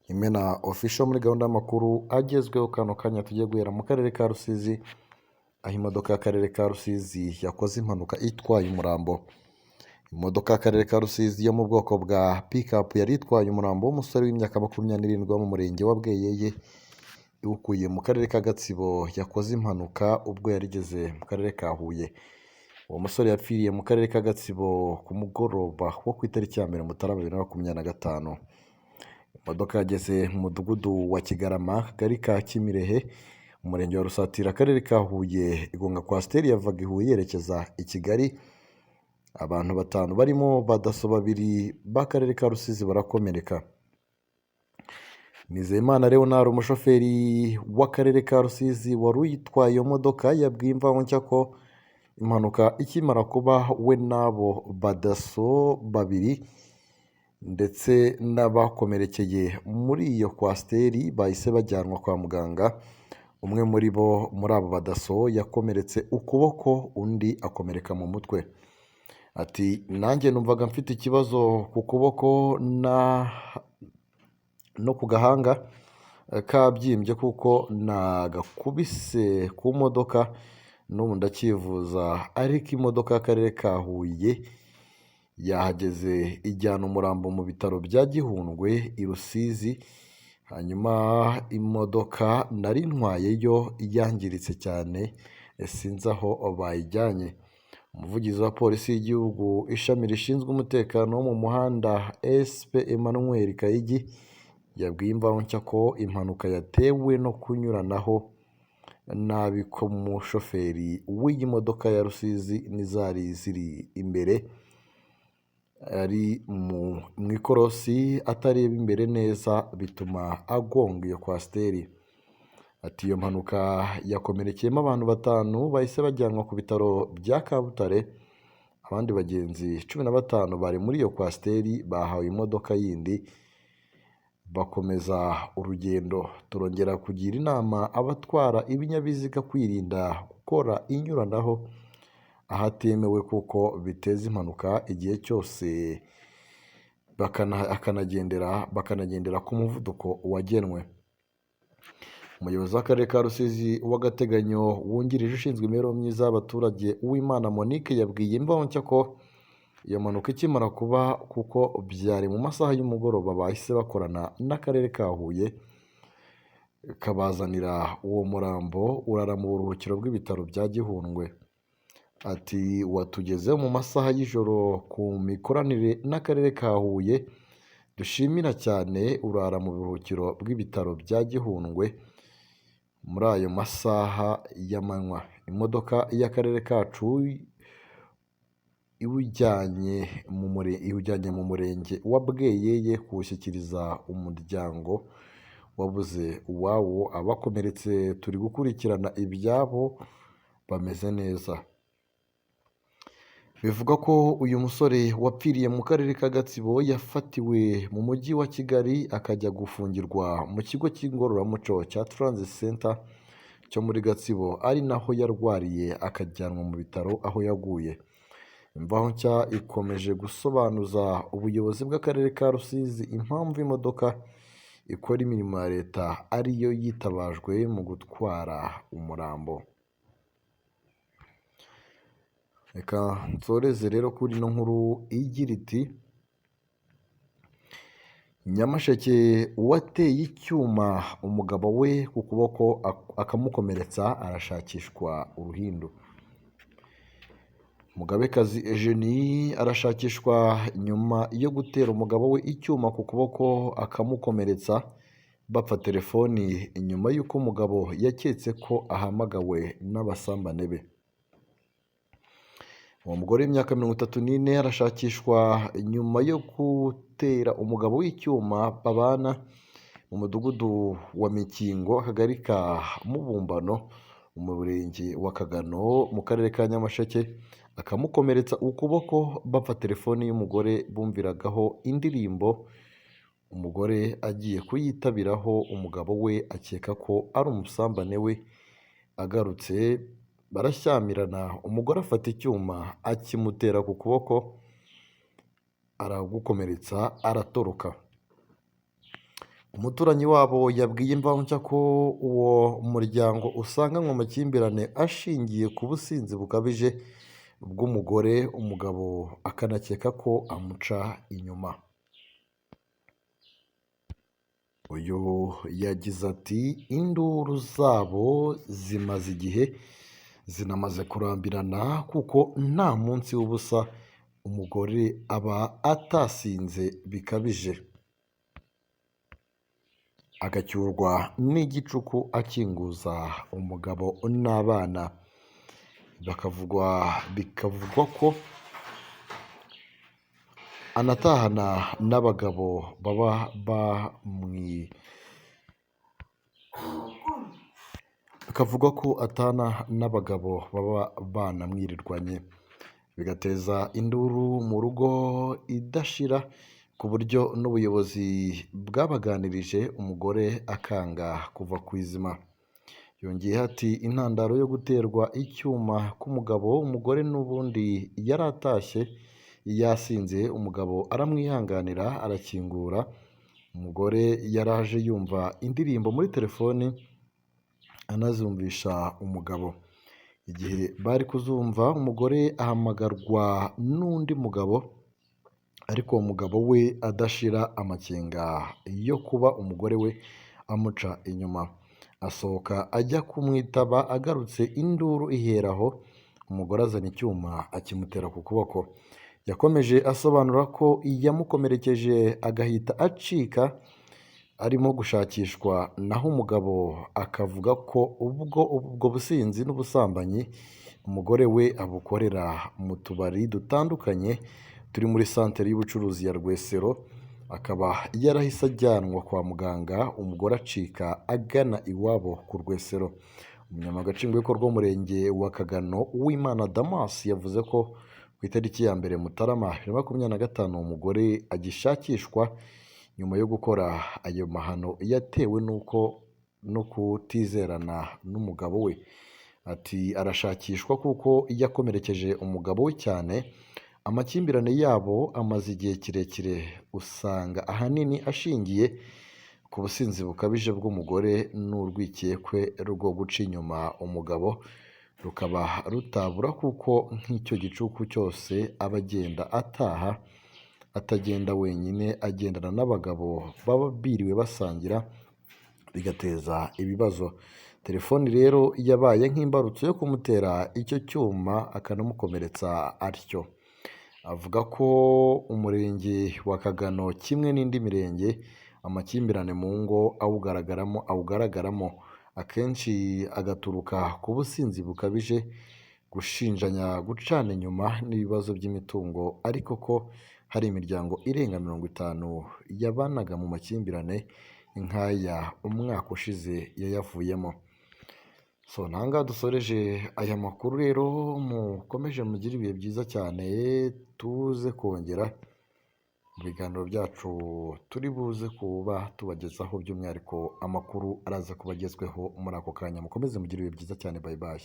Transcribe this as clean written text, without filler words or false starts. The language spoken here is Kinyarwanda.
Imena official muri gahunda y'amakuru agezweho kano kanya tugiye guhera mu karere ka Rusizi, aho imodoka y'akarere ka Rusizi yakoze impanuka itwaye umurambo. Imodoka y'akarere ka Rusizi yo mu bwoko bwa pickup yari itwaye umurambo w'umusore w'imyaka 27 wo mu murenge wa Bweyeye iwukuye mu karere ka Gatsibo. Yakoze impanuka ubwo yarigeze mu karere ka Huye. Uwo musore yapfiriye mu karere ka Gatsibo ku mugoroba wo ku itariki ya 1 Mutarama 2025. Imodoka yageze mu mudugudu wa Kigarama, akagari ka Kimirehe, umurenge wa Rusatira, akarere ka Huye, igonga kwasiteri yavaga i Huye yerekeza i Kigali. Abantu 5 barimo badaso 2 b'akarere ka Rusizi barakomereka. Nizeyimana Leonard, umushoferi w'akarere ka Rusizi wari uyitwaye iyo modoka, yabwiye Imvaho Nshya ko impanuka ikimara kuba we n'abo badaso 2 ndetse n'abakomerekeye muri iyo kwasiteri bahise bajyanwa kwa muganga. Umwe muri abo badaso yakomeretse ukuboko, undi akomereka mu mutwe. Ati nanjye numvaga mfite ikibazo ku kuboko no ku gahanga kabyimbye kuko nagakubise ku modoka, n'ubu ndacyivuza, ariko imodoka y'akarere ka Huye yahageze ijyana umurambo mu bitaro bya Gihundwe i Rusizi. Hanyuma imodoka nari ntwaye yo yangiritse cyane, sinzi aho bayijyanye. Umuvugizi wa polisi y'igihugu ishami rishinzwe umutekano wo mu muhanda SP Emmanuel Kayigi yabwiye Imvaho Nshya ko impanuka yatewe no kunyuranaho nabi k'umushoferi w'iyi modoka ya Rusizi n'izari ziri imbere. Ari mu ikorosi atareba imbere neza bituma agonga iyo kwasiteri. Ati iyo mpanuka yakomerekeyemo abantu 5 bahise bajyanwa ku bitaro bya Kabutare. Abandi bagenzi 15 bari muri iyo kwasiteri bahawe imodoka yindi bakomeza urugendo. Turongera kugira inama abatwara ibinyabiziga kwirinda gukora inyuranaho ahatemewe kuko biteza impanuka igihe cyose, bakanagendera ku muvuduko wagenwe. Umuyobozi w'akarere ka Rusizi w'agateganyo wungirije ushinzwe imibereho myiza y'abaturage Uwimana Monique yabwiye Imvaho Nshya ko iyo mpanuka ikimara kuba, kuko byari mu masaha y'umugoroba, bahise bakorana n'akarere ka Huye kabazanira uwo murambo urara mu buruhukiro bw'ibitaro bya Gihundwe. Ati watugezeho mu masaha y'ijoro ku mikoranire n'akarere ka Huye, dushimira cyane, urara mu buruhukiro bw'ibitaro bya Gihundwe muri ayo masaha y'amanywa. Imodoka y'akarere kacu iwujyanye mu murenge wa Bweyeye kuwushyikiriza umuryango wabuze uwawo. Abakomeretse turi gukurikirana ibyabo, bameze neza. Bivuga ko uyu musore wapfiriye mu karere ka Gatsibo yafatiwe mu mujyi wa Kigali akajya gufungirwa mu kigo cy'ingororamuco cya Transit Center cyo muri Gatsibo, ari naho yarwariye akajyanwa mu bitaro aho yaguye. Imvaho Nshya ikomeje gusobanuza ubuyobozi bw'akarere ka Rusizi impamvu imodoka ikora imirimo ya leta ariyo yitabajwe mu gutwara umurambo. Reka nsoreze rero kuri ino nkuru igira iti Nyamasheke, uwateye icyuma umugabo we ku kuboko akamukomeretsa arashakishwa uruhindu. Mugabekazi Eugenie arashakishwa nyuma yo gutera umugabo we icyuma ku kuboko akamukomeretsa bapfa telefoni, nyuma y'uko umugabo yaketse ko ahamagawe n'abasambane be. Uwo mugore w'imyaka 34 arashakishwa nyuma yo gutera umugabo w'icyuma babana mu mudugudu wa Mikingo, akagari ka Mubumbano, mu murenge wa Kagano, mu karere ka Nyamasheke, akamukomeretsa ukuboko bapfa telefoni y'umugore bumviragaho indirimbo. Umugore agiye kuyitabiraho, umugabo we akeka ko ari umusambane we. Agarutse barashyamirana, umugore afata icyuma akimutera ku kuboko aragukomeretsa aratoroka. umuturanyi wabo yabwiye Imvaho ko uwo muryango usanganywe amakimbirane ashingiye ku businzi bukabije bw'umugore, umugabo akanakeka ko amuca inyuma. Uyu yagize ati induru zabo zimaze igihe zinamaze kurambirana kuko nta munsi w'ubusa umugore aba atasinze bikabije, agacyurwa n'igicuku akinguza umugabo n'abana, bikavugwa ko anatahana n'abagabo baba bakavuga ko atana n'abagabo baba banamwirirwanye, bigateza induru mu rugo idashira ku buryo n'ubuyobozi bwabaganirije umugore akanga kuva ku izima. Yongeyeho ati intandaro yo guterwa icyuma k'umugabo, umugore n'ubundi yari atashye yasinze, umugabo aramwihanganira arakingura, umugore yaraje yumva indirimbo muri telefoni anazumvisha umugabo. Igihe bari kuzumva umugore ahamagarwa n'undi mugabo, ariko uwo mugabo we adashira amakenga yo kuba umugore we amuca inyuma, asohoka ajya kumwitaba, agarutse induru iheraho, umugore azana icyuma akimutera ku kuboko. Yakomeje asobanura ko yamukomerekeje agahita acika arimo gushakishwa, naho umugabo akavuga ko ubwo businzi n'ubusambanyi umugore we abukorera mu tubari dutandukanye turi muri santere y'ubucuruzi ya Rwesero, akaba yarahise ajyanwa kwa muganga, umugore acika agana iwabo ku Rwesero. Umunyamabanga nshingwabikorwa w'umurenge wa Kagano Uwimana Damas yavuze ko ku itariki ya 1 Mutarama 2025 umugore agishakishwa nyuma yo gukora ayo mahano yatewe no kutizerana n'umugabo we. Ati arashakishwa kuko yakomerekeje umugabo we cyane, amakimbirane yabo amaze igihe kirekire, usanga ahanini ashingiye ku businzi bukabije bw'umugore n'urwikekwe rwo guca inyuma umugabo, rukaba rutabura kuko nk'icyo gicuku cyose aba agenda ataha, atagenda wenyine, agendana n'abagabo baba biriwe basangira, bigateza ibibazo. Telefoni rero yabaye nk'imbarutso yo kumutera icyo cyuma akanamukomeretsa atyo. Avuga ko umurenge wa Kagano kimwe n'indi mirenge amakimbirane mu ngo awugaragaramo akenshi agaturuka ku businzi bukabije, gushinjanya, gucana inyuma n'ibibazo by'imitungo, ariko ko hari imiryango irenga 50 yabanaga mu makimbirane nk'aya umwaka ushize yayavuyemo. Nanga dusoreje aya makuru rero, mukomeje mugire ibihe byiza cyane, tuze kongera mu biganiro byacu turi buze kuba tubagezaho, by'umwihariko amakuru araza kubagezweho muri ako kanya. Mukomeze mugire ibihe byiza cyane, bye bye.